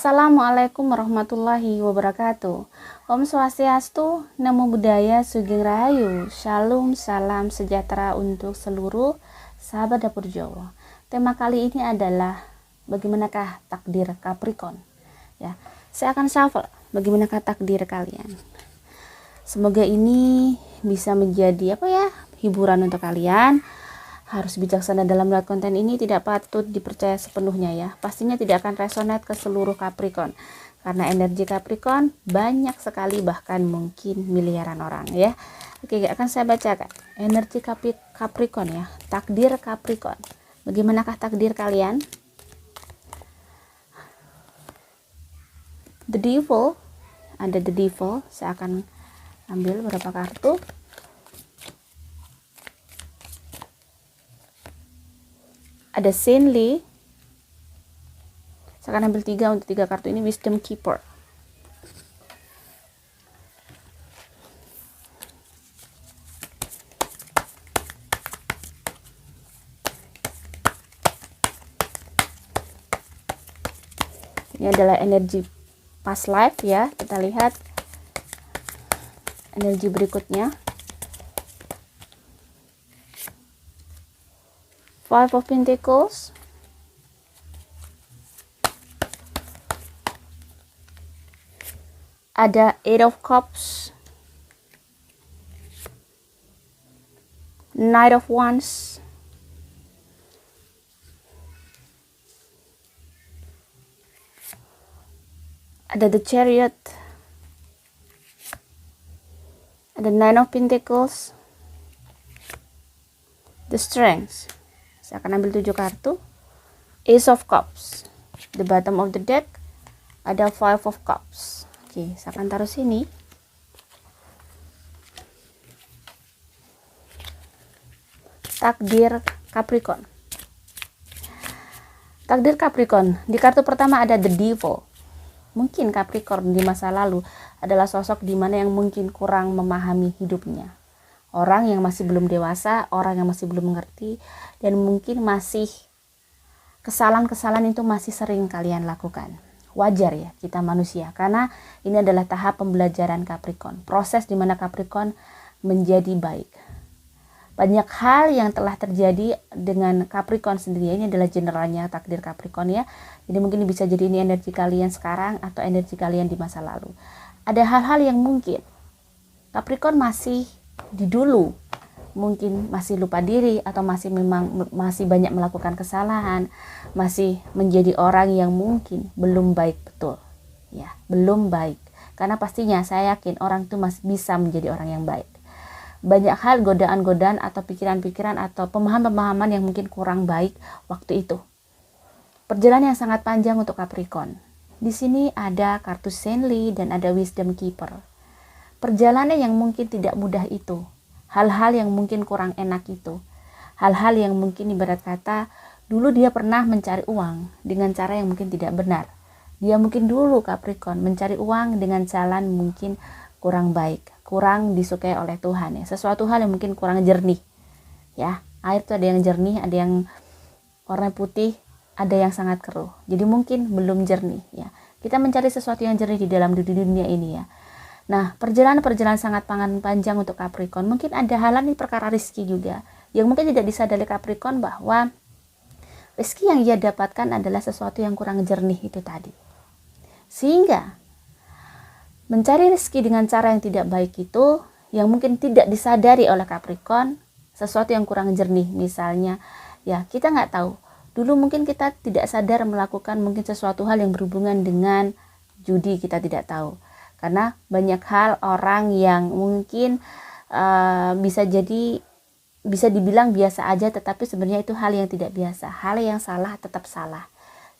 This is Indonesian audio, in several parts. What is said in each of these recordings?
Assalamualaikum warahmatullahi wabarakatuh. Om Swastiastu, Namo Buddhaya, Sugeng Rahayu, Shalom, salam sejahtera untuk seluruh sahabat dapur Jawa. Tema kali ini adalah bagaimanakah takdir Capricorn. Ya, saya akan shuffle bagaimanakah takdir kalian. Semoga ini bisa menjadi hiburan untuk kalian. Harus bijaksana dalam melihat konten ini, tidak patut dipercaya sepenuhnya ya. Pastinya tidak akan resonate ke seluruh Capricorn. Karena energi Capricorn banyak sekali, bahkan mungkin miliaran orang ya. Oke, akan saya bacakan energi Capricorn ya. Takdir Capricorn. Bagaimanakah takdir kalian? The Devil. Ada The Devil. Saya akan ambil beberapa kartu. Ada Saintly. Saya akan ambil 3 untuk 3 kartu ini. Wisdom Keeper. Ini adalah energi past life ya. Kita lihat energi berikutnya. Five of Pentacles. Ada Eight of Cups. Knight of Wands. Ada The Chariot. Ada Nine of Pentacles. The Strength. Saya akan ambil 7 kartu. Ace of Cups. The bottom of the deck. Ada Five of Cups. Oke, saya akan taruh sini. Takdir Capricorn. Takdir Capricorn. Di kartu pertama ada The Devil. Mungkin Capricorn di masa lalu adalah sosok di mana yang mungkin kurang memahami hidupnya. Orang yang masih belum dewasa, orang yang masih belum mengerti, dan mungkin masih kesalahan-kesalahan itu masih sering kalian lakukan. Wajar ya, kita manusia, karena ini adalah tahap pembelajaran Capricorn, proses di mana Capricorn menjadi baik. Banyak hal yang telah terjadi dengan Capricorn sendiri. Ini adalah generalnya takdir Capricorn ya. Jadi mungkin bisa jadi ini energi kalian sekarang atau energi kalian di masa lalu. Ada hal-hal yang mungkin Capricorn masih di dulu mungkin masih lupa diri, atau masih banyak melakukan kesalahan, masih menjadi orang yang mungkin belum baik betul ya, belum baik. Karena pastinya saya yakin orang itu masih bisa menjadi orang yang baik. Banyak hal, godaan-godaan atau pikiran-pikiran atau pemahaman-pemahaman yang mungkin kurang baik waktu itu. Perjalanan yang sangat panjang untuk Capricorn. Di sini ada kartu Saintly dan ada Wisdom Keeper. Perjalanan yang mungkin tidak mudah itu, hal-hal yang mungkin kurang enak itu, hal-hal yang mungkin ibarat kata dulu dia pernah mencari uang dengan cara yang mungkin tidak benar. Dia mungkin dulu Capricorn mencari uang dengan jalan mungkin kurang baik, kurang disukai oleh Tuhan ya, sesuatu hal yang mungkin kurang jernih ya. Air itu ada yang jernih, ada yang warna putih, ada yang sangat keruh. Jadi mungkin belum jernih ya. Kita mencari sesuatu yang jernih di dalam dunia ini ya. Nah, perjalanan sangat panjang untuk Capricorn. Mungkin ada halan di perkara rezeki juga, yang mungkin tidak disadari Capricorn bahwa rezeki yang ia dapatkan adalah sesuatu yang kurang jernih itu tadi. Sehingga mencari rezeki dengan cara yang tidak baik itu, yang mungkin tidak disadari oleh Capricorn, sesuatu yang kurang jernih. Misalnya, ya kita nggak tahu. Dulu mungkin kita tidak sadar melakukan mungkin sesuatu hal yang berhubungan dengan judi, kita tidak tahu. Karena banyak hal orang yang mungkin bisa dibilang biasa aja, tetapi sebenarnya itu hal yang tidak biasa, hal yang salah tetap salah.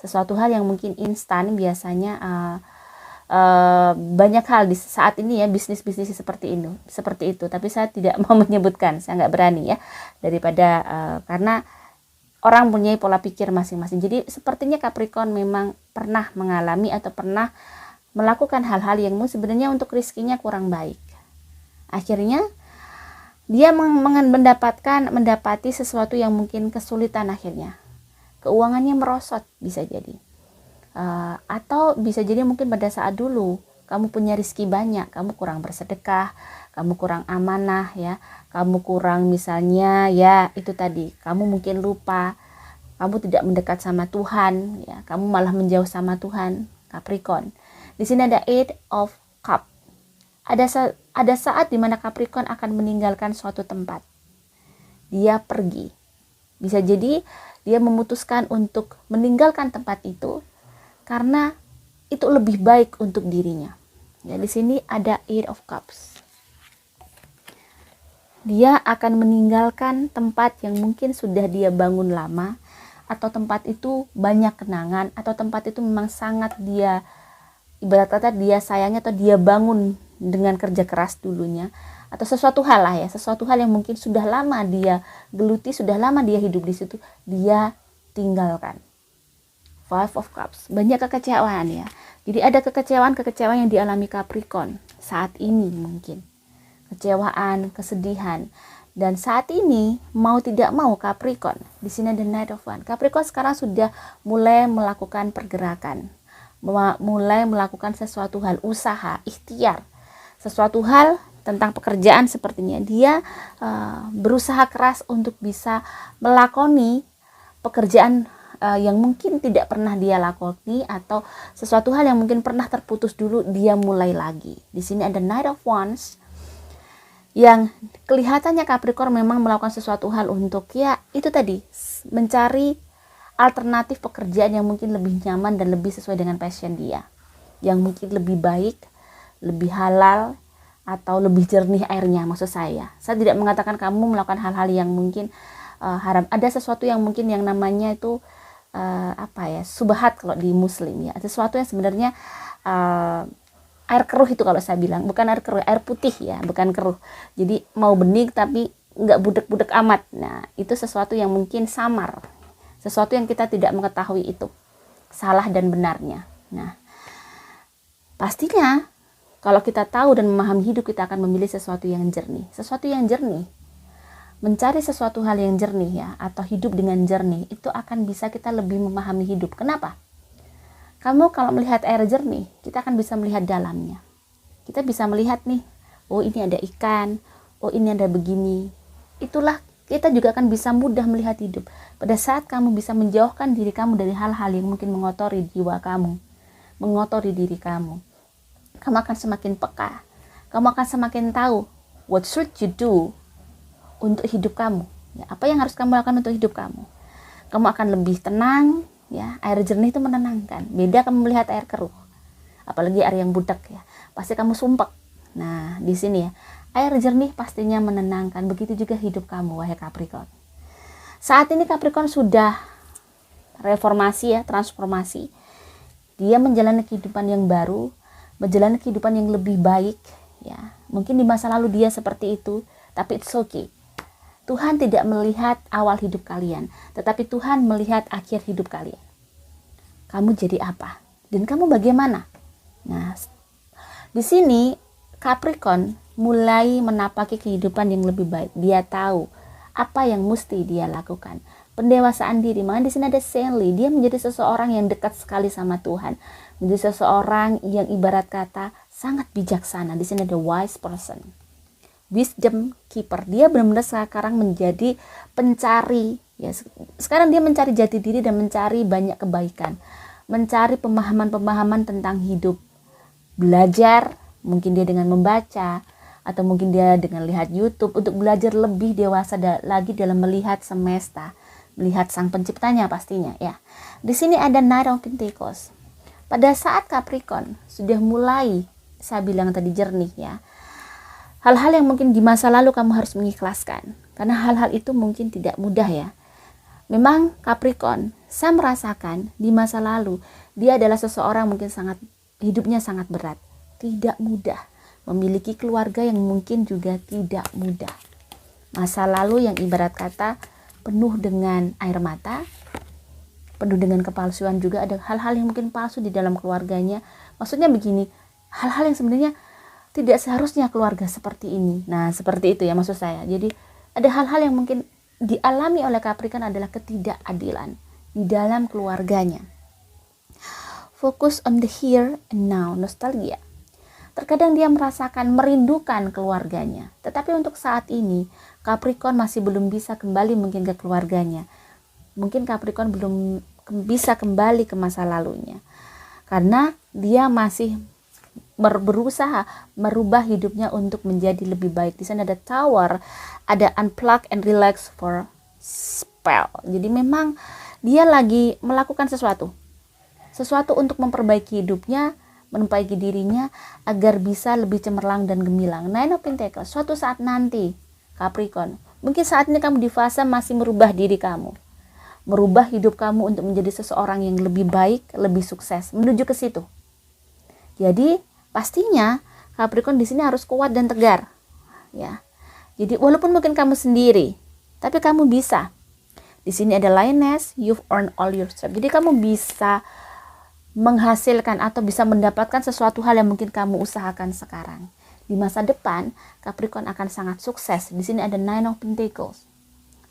Sesuatu hal yang mungkin instan biasanya banyak hal di saat ini ya, bisnis seperti itu. Tapi saya tidak mau menyebutkan, saya nggak berani ya, daripada karena orang punya pola pikir masing-masing. Jadi sepertinya Capricorn memang pernah mengalami atau pernah melakukan hal-hal yang sebenarnya untuk rezekinya kurang baik. Akhirnya dia mendapati sesuatu yang mungkin kesulitan akhirnya. Keuangannya merosot bisa jadi. Atau bisa jadi mungkin pada saat dulu kamu punya rezeki banyak, kamu kurang bersedekah, kamu kurang amanah ya, kamu kurang misalnya ya itu tadi, kamu mungkin lupa, kamu tidak mendekat sama Tuhan ya, kamu malah menjauh sama Tuhan, Capricorn. Di sini ada Eight of Cup. Ada saat di mana Capricorn akan meninggalkan suatu tempat. Dia pergi. Bisa jadi dia memutuskan untuk meninggalkan tempat itu karena itu lebih baik untuk dirinya. Ya, di sini ada Eight of Cups. Dia akan meninggalkan tempat yang mungkin sudah dia bangun lama, atau tempat itu banyak kenangan, atau tempat itu memang sangat dia, ibarat kata dia sayangnya, atau dia bangun dengan kerja keras dulunya, atau sesuatu hal lah ya, sesuatu hal yang mungkin sudah lama dia geluti, sudah lama dia hidup di situ, dia tinggalkan. Five of Cups, banyak kekecewaan ya. Jadi ada kekecewaan yang dialami Capricorn saat ini mungkin. Kecewaan, kesedihan. Dan saat ini mau tidak mau Capricorn, di sini ada Knight of Wands. Capricorn sekarang sudah mulai melakukan pergerakan, mulai melakukan sesuatu hal, usaha, ikhtiar. Sesuatu hal tentang pekerjaan sepertinya. Dia berusaha keras untuk bisa melakoni pekerjaan yang mungkin tidak pernah dia lakoni, atau sesuatu hal yang mungkin pernah terputus dulu, dia mulai lagi. Di sini ada Knight of Wands yang kelihatannya Capricorn memang melakukan sesuatu hal untuk ya itu tadi, mencari alternatif pekerjaan yang mungkin lebih nyaman dan lebih sesuai dengan passion dia, yang mungkin lebih baik, lebih halal, atau lebih jernih airnya. Maksud saya tidak mengatakan kamu melakukan hal-hal yang mungkin haram. Ada sesuatu yang mungkin yang namanya itu subhat kalau di Muslim ya, sesuatu yang sebenarnya air keruh itu kalau saya bilang, bukan air keruh, air putih ya, bukan keruh. Jadi mau bening tapi nggak budek-budek amat. Nah itu sesuatu yang mungkin samar, sesuatu yang kita tidak mengetahui itu salah dan benarnya. Nah pastinya kalau kita tahu dan memahami hidup, kita akan memilih sesuatu yang jernih, mencari sesuatu hal yang jernih ya, atau hidup dengan jernih, itu akan bisa kita lebih memahami hidup. Kenapa? Kamu kalau melihat air jernih, kita akan bisa melihat dalamnya. Kita bisa melihat nih, oh ini ada ikan, oh ini ada begini. Itulah kita juga akan bisa mudah melihat hidup. Pada saat kamu bisa menjauhkan diri kamu dari hal-hal yang mungkin mengotori jiwa kamu, mengotori diri kamu, kamu akan semakin peka. Kamu akan semakin tahu what should you do untuk hidup kamu ya, apa yang harus kamu lakukan untuk hidup kamu. Kamu akan lebih tenang ya. Air jernih itu menenangkan, beda kamu melihat air keruh, apalagi air yang budak ya, pasti kamu sumpek. Nah di sini ya, air jernih pastinya menenangkan. Begitu juga hidup kamu, wahai Capricorn. Saat ini Capricorn sudah reformasi ya, transformasi. Dia menjalani kehidupan yang baru, menjalani kehidupan yang lebih baik ya. Mungkin di masa lalu dia seperti itu, tapi it's okay. Tuhan tidak melihat awal hidup kalian, tetapi Tuhan melihat akhir hidup kalian. Kamu jadi apa? Dan kamu bagaimana? Nah, di sini Capricorn mulai menapaki kehidupan yang lebih baik. Dia tahu apa yang mesti dia lakukan. Pendewasaan diri. Makanya di sini ada Saintly. Dia menjadi seseorang yang dekat sekali sama Tuhan. Menjadi seseorang yang ibarat kata sangat bijaksana. Di sini ada Wise Person. Wisdom keeper. Dia benar-benar sekarang menjadi pencari ya. Sekarang dia mencari jati diri dan mencari banyak kebaikan, mencari pemahaman-pemahaman tentang hidup, belajar, mungkin dia dengan membaca, atau mungkin dia dengan lihat YouTube untuk belajar lebih dewasa lagi dalam melihat semesta, melihat sang penciptanya pastinya ya. Di sini ada Knight of Pentacles. Pada saat Capricorn sudah mulai, saya bilang tadi, jernih ya, hal-hal yang mungkin di masa lalu kamu harus mengikhlaskan, karena hal-hal itu mungkin tidak mudah ya. Memang Capricorn, saya merasakan di masa lalu dia adalah seseorang mungkin hidupnya sangat berat, tidak mudah, memiliki keluarga yang mungkin juga tidak mudah. Masa lalu yang ibarat kata penuh dengan air mata, penuh dengan kepalsuan juga. Ada hal-hal yang mungkin palsu di dalam keluarganya. Maksudnya begini, hal-hal yang sebenarnya tidak seharusnya keluarga seperti ini. Nah, seperti itu ya maksud saya. Jadi, ada hal-hal yang mungkin dialami oleh Capricorn adalah ketidakadilan di dalam keluarganya. Fokus on the here and now, nostalgia. Terkadang dia merasakan merindukan keluarganya, tetapi untuk saat ini Capricorn masih belum bisa kembali mungkin ke keluarganya. Mungkin Capricorn belum bisa kembali ke masa lalunya, karena dia masih berusaha merubah hidupnya untuk menjadi lebih baik. Di sana ada Tower, ada unplug and relax for spell. Jadi memang dia lagi melakukan sesuatu untuk memperbaiki hidupnya, memperbaiki dirinya agar bisa lebih cemerlang dan gemilang. Nine of Pentacles, suatu saat nanti Capricorn, mungkin saat ini kamu di fase masih merubah diri kamu, merubah hidup kamu untuk menjadi seseorang yang lebih baik, lebih sukses, menuju ke situ. Jadi pastinya Capricorn di sini harus kuat dan tegar, ya. Jadi walaupun mungkin kamu sendiri, tapi kamu bisa. Di sini ada Lioness, you've earned all yourself. Jadi kamu bisa menghasilkan atau bisa mendapatkan sesuatu hal yang mungkin kamu usahakan sekarang. Di masa depan Capricorn akan sangat sukses. Di sini ada Nine of Pentacles.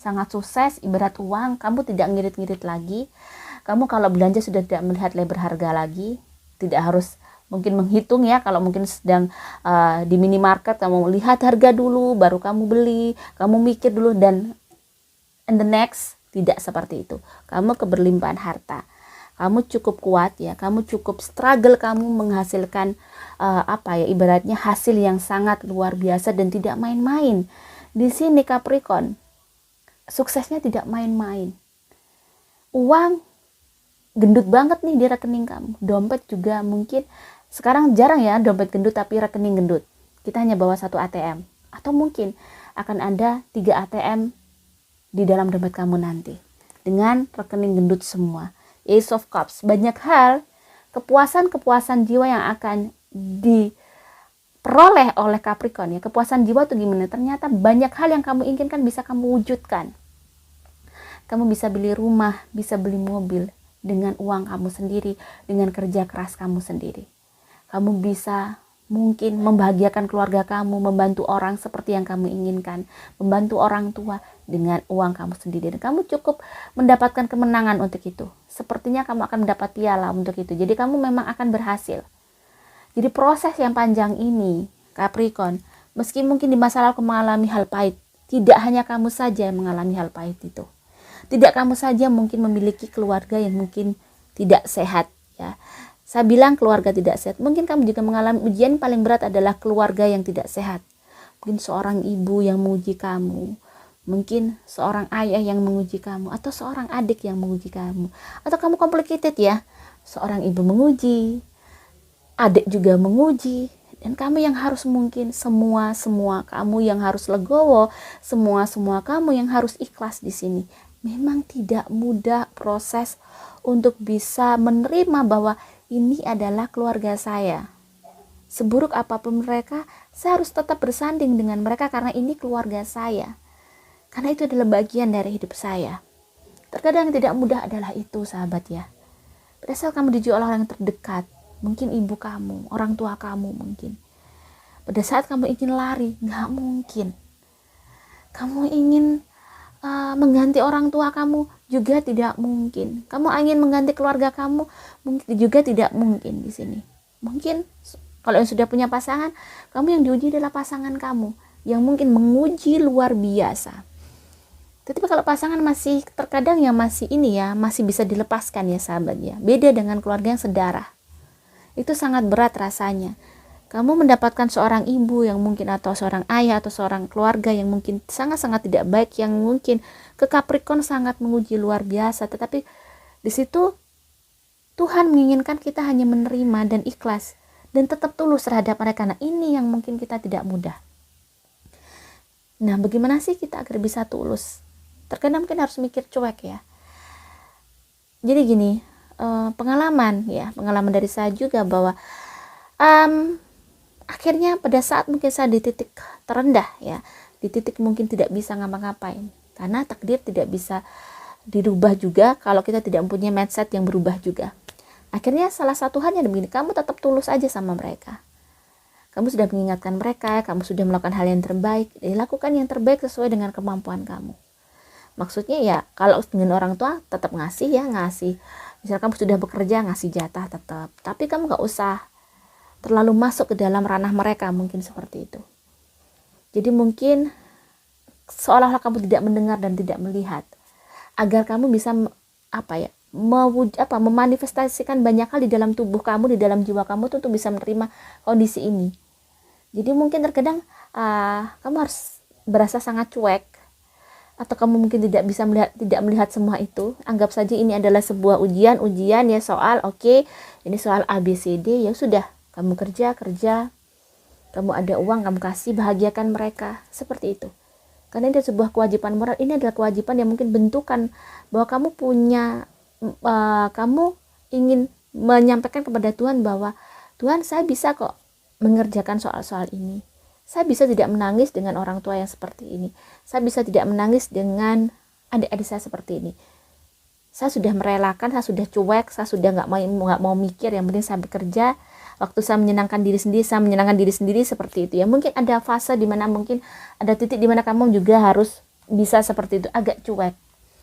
Sangat sukses, ibarat uang, kamu tidak ngirit-ngirit lagi. Kamu kalau belanja sudah tidak melihat label harga lagi, tidak harus mungkin menghitung ya. Kalau mungkin sedang di minimarket, kamu lihat harga dulu baru kamu beli, kamu mikir dulu, dan in the next tidak seperti itu. Kamu keberlimpahan harta, kamu cukup kuat ya, kamu cukup struggle, kamu menghasilkan ibaratnya hasil yang sangat luar biasa dan tidak main-main. Di sini Capricorn suksesnya tidak main-main. Uang gendut banget nih di rekening kamu. Dompet juga mungkin sekarang jarang ya dompet gendut, tapi rekening gendut. Kita hanya bawa satu ATM, atau mungkin akan ada 3 ATM di dalam dompet kamu nanti dengan rekening gendut semua. Ace of Cups, banyak hal, kepuasan jiwa yang akan diperoleh oleh Capricorn ya. Kepuasan jiwa itu gimana? Ternyata banyak hal yang kamu inginkan bisa kamu wujudkan. Kamu bisa beli rumah, bisa beli mobil dengan uang kamu sendiri, dengan kerja keras kamu sendiri. Kamu bisa mungkin membahagiakan keluarga kamu, membantu orang seperti yang kamu inginkan, membantu orang tua dengan uang kamu sendiri. Dan kamu cukup mendapatkan kemenangan untuk itu. Sepertinya kamu akan mendapat piala untuk itu. Jadi kamu memang akan berhasil. Jadi proses yang panjang ini, Capricorn, meski mungkin di masa lalu kamu mengalami hal pahit, tidak hanya kamu saja yang mengalami hal pahit itu. Tidak kamu saja mungkin memiliki keluarga yang mungkin tidak sehat ya. Saya bilang keluarga tidak sehat, mungkin kamu juga mengalami ujian paling berat adalah keluarga yang tidak sehat. Mungkin seorang ibu yang menguji kamu, mungkin seorang ayah yang menguji kamu, atau seorang adik yang menguji kamu, atau kamu complicated ya, seorang ibu menguji, adik juga menguji, dan kamu yang harus mungkin semua kamu yang harus legowo, semua kamu yang harus ikhlas di sini. Memang tidak mudah proses untuk bisa menerima bahwa ini adalah keluarga saya. Seburuk apapun mereka, saya harus tetap bersanding dengan mereka karena ini keluarga saya. Karena itu adalah bagian dari hidup saya. Terkadang yang tidak mudah adalah itu, sahabat ya. Pada saat kamu diuji oleh orang yang terdekat, mungkin ibu kamu, orang tua kamu mungkin. Pada saat kamu ingin lari, nggak mungkin. Kamu ingin mengganti orang tua kamu, juga tidak mungkin. Kamu ingin mengganti keluarga kamu, mungkin juga tidak mungkin di sini. Mungkin kalau yang sudah punya pasangan, kamu yang diuji adalah pasangan kamu yang mungkin menguji luar biasa. Tetapi kalau pasangan masih terkadang yang masih ini ya, masih bisa dilepaskan ya sahabat ya. Beda dengan keluarga yang sedarah. Itu sangat berat rasanya. Kamu mendapatkan seorang ibu yang mungkin, atau seorang ayah, atau seorang keluarga yang mungkin sangat-sangat tidak baik, yang mungkin ke Capricorn sangat menguji luar biasa. Tetapi di situ Tuhan menginginkan kita hanya menerima dan ikhlas dan tetap tulus terhadap mereka. Nah ini yang mungkin kita tidak mudah. Nah bagaimana sih kita agar bisa tulus? Terkadang mungkin harus mikir cuek ya. Jadi gini, pengalaman dari saya juga bahwa akhirnya pada saat mungkin saya di titik terendah ya, di titik mungkin tidak bisa ngapa-ngapain, karena takdir tidak bisa dirubah juga kalau kita tidak mempunyai mindset yang berubah juga. Akhirnya salah satu halnya begini, kamu tetap tulus aja sama mereka. Kamu sudah mengingatkan mereka, kamu sudah melakukan hal yang terbaik, lakukan yang terbaik sesuai dengan kemampuan kamu. Maksudnya ya kalau dengan orang tua tetap ngasih Misal kamu sudah bekerja, ngasih jatah tetap, tapi kamu gak usah terlalu masuk ke dalam ranah mereka, mungkin seperti itu. Jadi mungkin seolah-olah kamu tidak mendengar dan tidak melihat, agar kamu bisa memanifestasikan banyak hal di dalam tubuh kamu, di dalam jiwa kamu tuh untuk bisa menerima kondisi ini. Jadi mungkin terkadang kamu harus berasa sangat cuek, atau kamu mungkin tidak melihat semua itu. Anggap saja ini adalah sebuah ujian ya, soal, oke, ini soal ABCD, ya sudah, kamu kerja, kamu ada uang, kamu kasih, bahagiakan mereka, seperti itu. Karena ini sebuah kewajiban moral, ini adalah kewajiban yang mungkin bentukan bahwa kamu punya, kamu ingin menyampaikan kepada Tuhan bahwa Tuhan, saya bisa kok mengerjakan soal-soal ini. Saya bisa tidak menangis dengan orang tua yang seperti ini. Saya bisa tidak menangis dengan adik-adik saya seperti ini. Saya sudah merelakan, saya sudah cuek, saya sudah nggak mau mikir. Yang penting saya bekerja. Waktu saya menyenangkan diri sendiri, seperti itu. Ya mungkin ada fase di mana mungkin ada titik di mana kamu juga harus bisa seperti itu, agak cuek.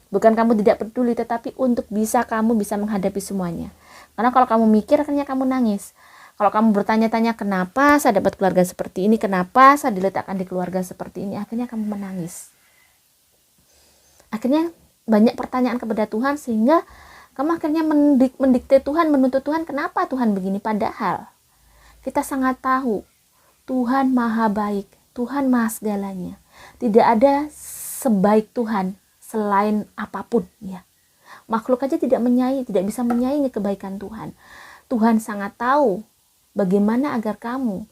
Bukan kamu tidak peduli, tetapi untuk kamu bisa menghadapi semuanya. Karena kalau kamu mikir, akhirnya kamu nangis. Kalau kamu bertanya-tanya, kenapa saya dapat keluarga seperti ini, kenapa saya diletakkan di keluarga seperti ini, akhirnya kamu menangis. Akhirnya banyak pertanyaan kepada Tuhan, sehingga kamu akhirnya mendikte Tuhan, menuntut Tuhan, kenapa Tuhan begini? Padahal kita sangat tahu Tuhan maha baik, Tuhan maha segalanya. Tidak ada sebaik Tuhan selain apapun, ya. Makhluk aja tidak bisa menyaingi kebaikan Tuhan. Tuhan sangat tahu bagaimana agar kamu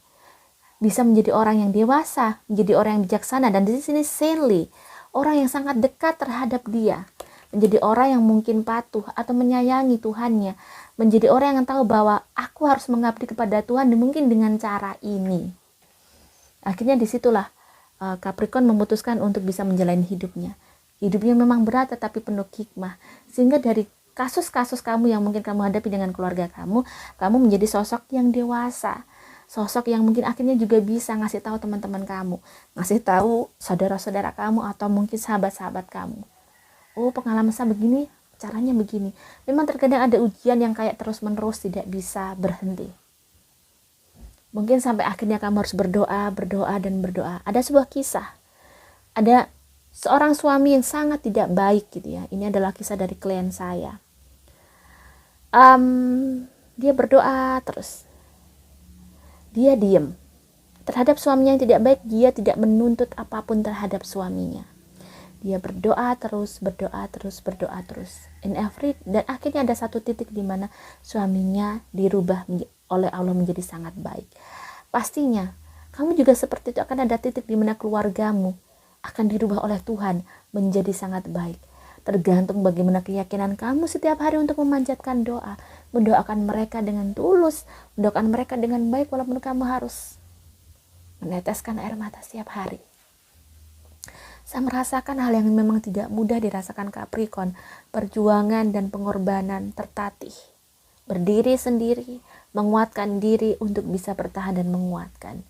bisa menjadi orang yang dewasa, menjadi orang yang bijaksana, dan di sini saintly, orang yang sangat dekat terhadap Dia, menjadi orang yang mungkin patuh atau menyayangi Tuhannya, menjadi orang yang tahu bahwa aku harus mengabdi kepada Tuhan mungkin dengan cara ini. Akhirnya disitulah Capricorn memutuskan untuk bisa menjalani hidupnya. Hidupnya memang berat tetapi penuh hikmah, sehingga dari kasus-kasus kamu yang mungkin kamu hadapi dengan keluarga kamu menjadi sosok yang dewasa, sosok yang mungkin akhirnya juga bisa ngasih tahu teman-teman kamu, ngasih tahu saudara-saudara kamu, atau mungkin sahabat-sahabat kamu. Oh, pengalaman saya begini, caranya begini. Memang terkadang ada ujian yang kayak terus-menerus tidak bisa berhenti. Mungkin sampai akhirnya kamu harus berdoa. Ada sebuah kisah, ada seorang suami yang sangat tidak baik gitu ya. Ini adalah kisah dari klien saya. Dia berdoa terus, dia diam terhadap suaminya yang tidak baik. Dia tidak menuntut apapun terhadap suaminya. Dia berdoa terus. Dan akhirnya ada satu titik di mana suaminya dirubah oleh Allah menjadi sangat baik. Pastinya kamu juga seperti itu, akan ada titik di mana keluargamu akan dirubah oleh Tuhan menjadi sangat baik. Tergantung bagaimana keyakinan kamu setiap hari untuk memanjatkan doa, mendoakan mereka dengan tulus, mendoakan mereka dengan baik, walaupun kamu harus meneteskan air mata setiap hari. Saya merasakan hal yang memang tidak mudah dirasakan Capricorn, perjuangan dan pengorbanan tertatih, berdiri sendiri, menguatkan diri untuk bisa bertahan dan menguatkan.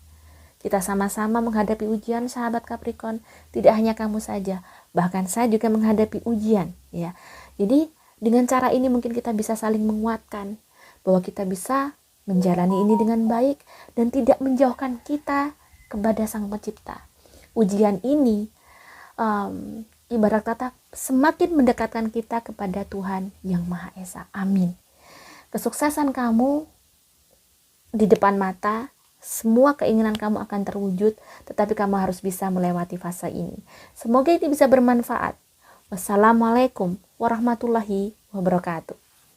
Kita sama-sama menghadapi ujian, sahabat Capricorn. Tidak hanya kamu saja, bahkan saya juga menghadapi ujian, ya. Jadi dengan cara ini mungkin kita bisa saling menguatkan bahwa kita bisa menjalani ini dengan baik dan tidak menjauhkan kita kepada Sang Pencipta. Ujian ini ibarat kata semakin mendekatkan kita kepada Tuhan yang Maha Esa. Amin. Kesuksesan kamu di depan mata. Semua keinginan kamu akan terwujud, tetapi kamu harus bisa melewati fase ini. Semoga ini bisa bermanfaat. Wassalamualaikum warahmatullahi wabarakatuh.